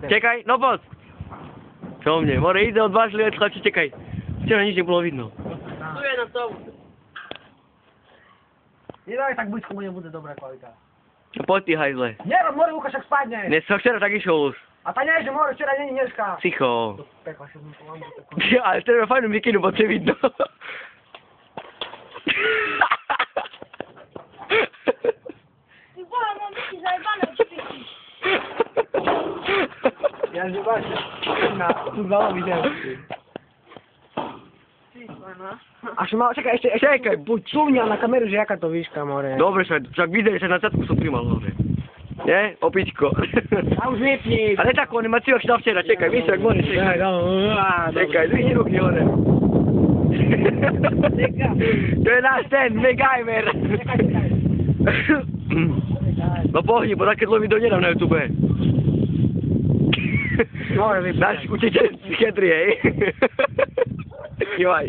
Čekaj, no poď. Čo mne? More ide odvážlivé, chlapči, čekaj. Včera nič nebolo vidno. Tu je na tom. Nedaj tak blízko, mu nebude dobrá kvalita. No poď ty hajzle. Nerob, more Lukáš, ak spadne. Dnes som včera tak išiel už. A tá nie, že more včera není dneska. Ticho. Pekla, že mu polámu takú. Ale treba fajnú mikinu, bo to vidno. Ty boha, mám ty zajebané, čo ty chcíš? Ja že máš na tú zalovi ženský. Ty pana. Až mal, čakaj, ešte, Čekaj, buď. Suvňal na kameru, že jaká to výška, more. Dobre, však videli sa na začiatku som primal hore. Nie? Opičko. A už vypni. Ale takú animáciu, ak si dal včera, čekaj, víš, ak more, čekaj. Čekaj, zvihni ruky hore. To je náš ten, MacGyver. No pohni, bo také dlho video nedám na YouTube. More vypni. Náš učiteľ psychiatrie, hej. Kývaj.